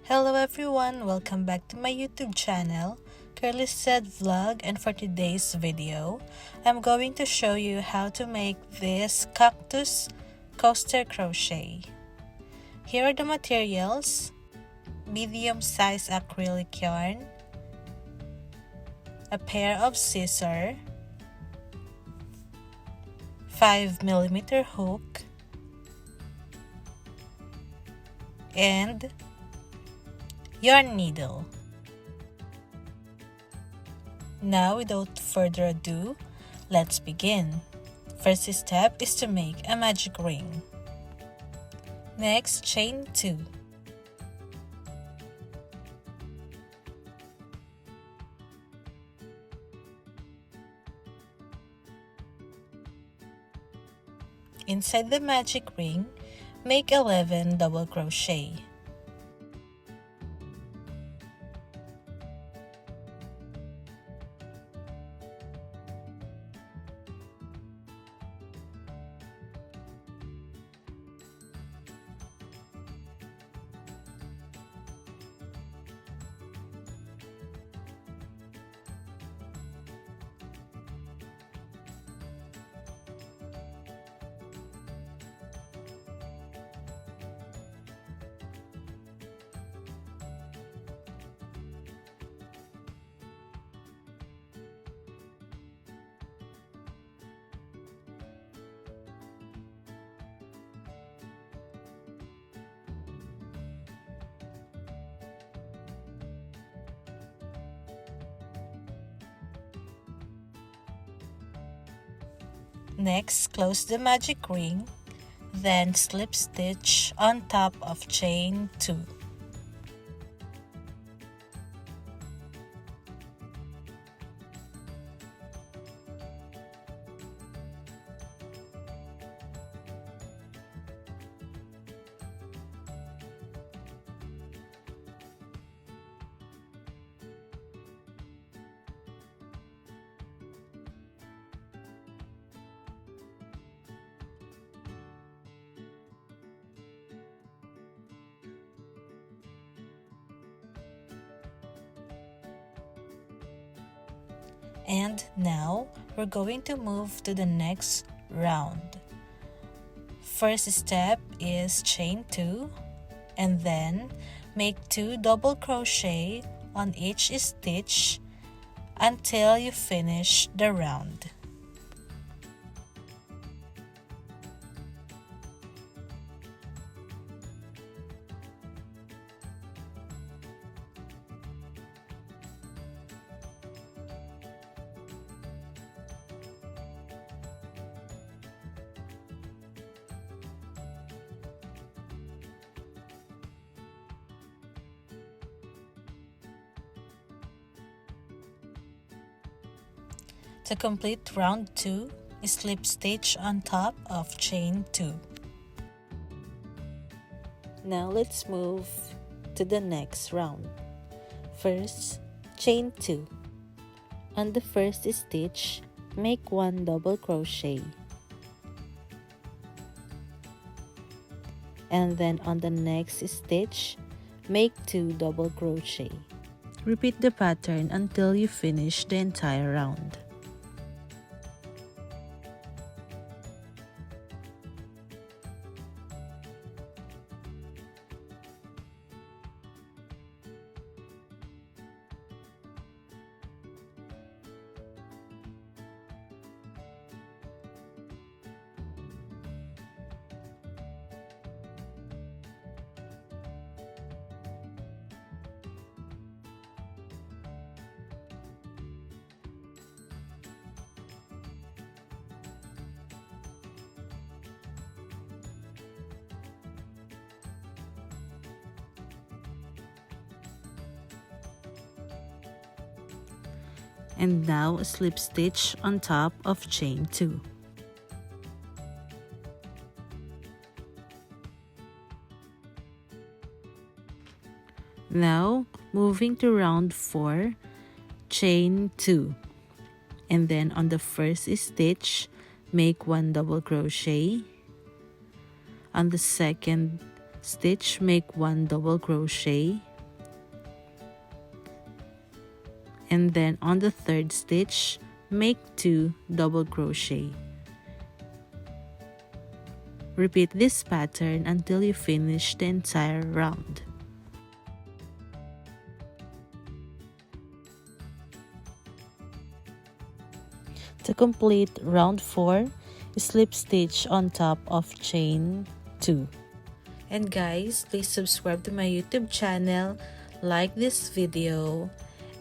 Hello everyone, welcome back to my YouTube channel, Curlyzhedvlog, and for today's video, I'm going to show you how to make this cactus coaster crochet. Here are the materials: medium-sized acrylic yarn, a pair of scissors, 5mm hook, and yarn needle. Now, without further ado, let's begin. First step is to make a magic ring. Next, chain 2. Inside the magic ring, make 11 double crochet. Next, close the magic ring, then slip stitch on top of chain 2. And now, we're going to move to the next round. First step is chain 2, and then make 2 double crochet on each stitch until you finish the round. To complete round 2, slip stitch on top of chain 2. Now let's move to the next round. First, chain 2. On the first stitch, make 1 double crochet. And then on the next stitch, make 2 double crochet. Repeat the pattern until you finish the entire round. And now slip stitch on top of chain 2. Now, moving to round 4, chain 2. And then on the first stitch, make 1 double crochet. On the second stitch, make 1 double crochet. and then on the third stitch, make 2 double crochet. Repeat this pattern until you finish the entire round. To complete round 4, slip stitch on top of chain 2. And guys, please subscribe to my YouTube channel, like this video,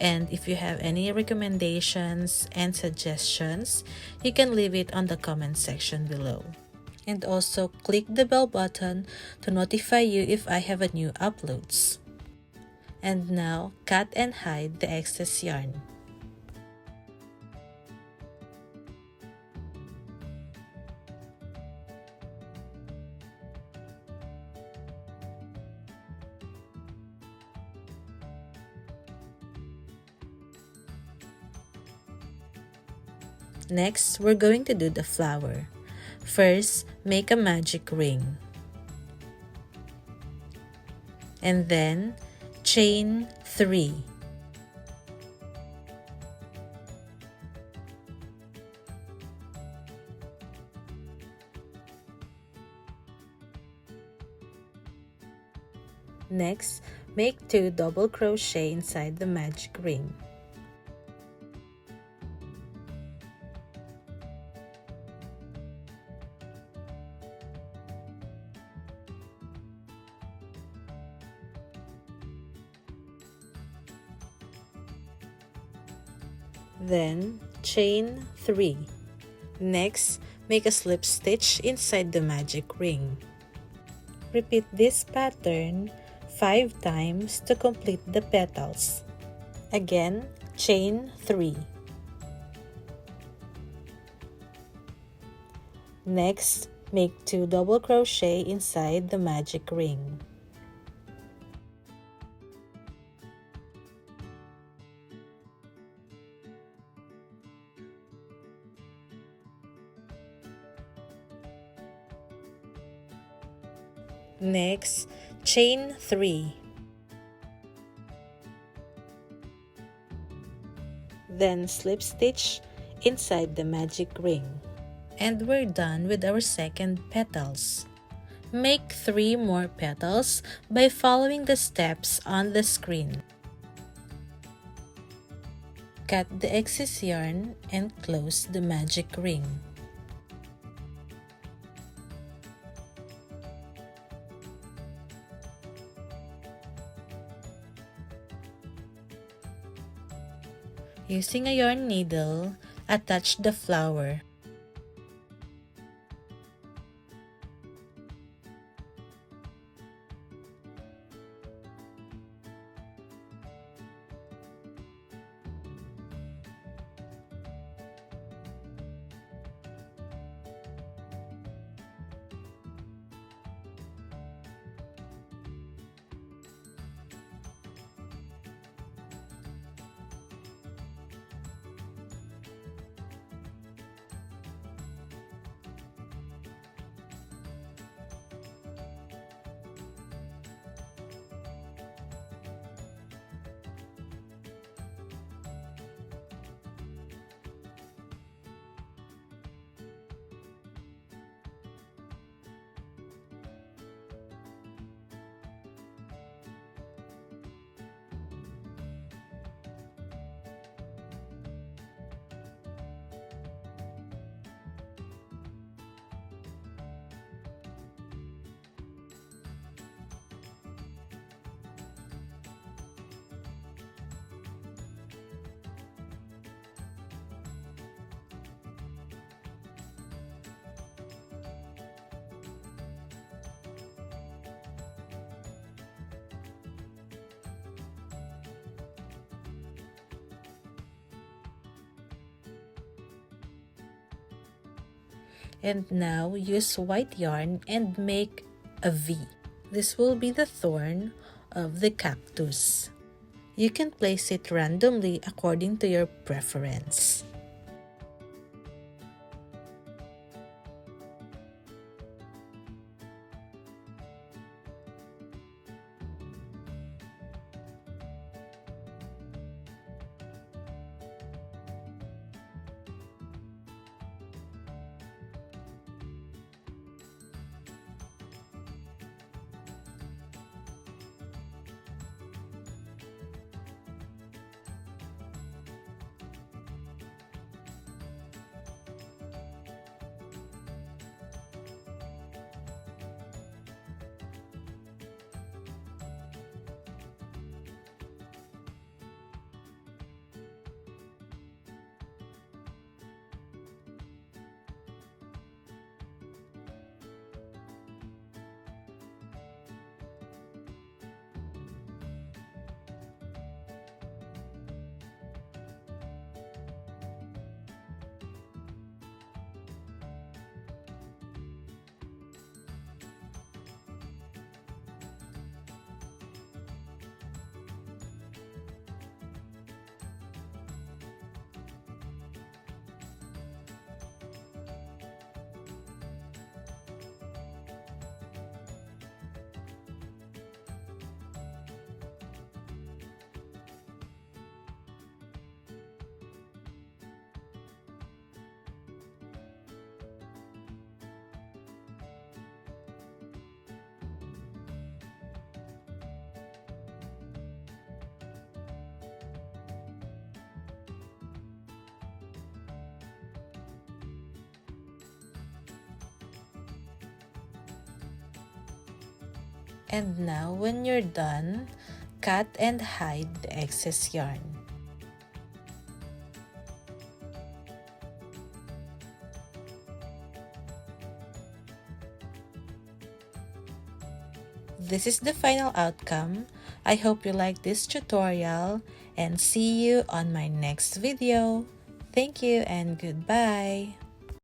and if you have any recommendations and suggestions, you can leave it on the comment section below. And also click the bell button to notify you if I have a new uploads. And now, cut and hide the excess yarn. Next, we're going to do the flower. First, make a magic ring. And then, chain 3. Next, make 2 double crochet inside the magic ring. Then, chain 3. Next, make a slip stitch inside the magic ring. Repeat this pattern 5 times to complete the petals. Again, chain 3. Next, make 2 double crochet inside the magic ring. Next, chain 3. Then slip stitch inside the magic ring. And we're done with our second petals. Make 3 more petals by following the steps on the screen. Cut the excess yarn and close the magic ring. Using a yarn needle, attach the flower. And now use white yarn and make a V. This will be the thorn of the cactus. You can place it randomly according to your preference. And now when you're done, cut and hide the excess yarn. This is the final outcome. I hope you like this tutorial and see you on my next video. Thank you and goodbye.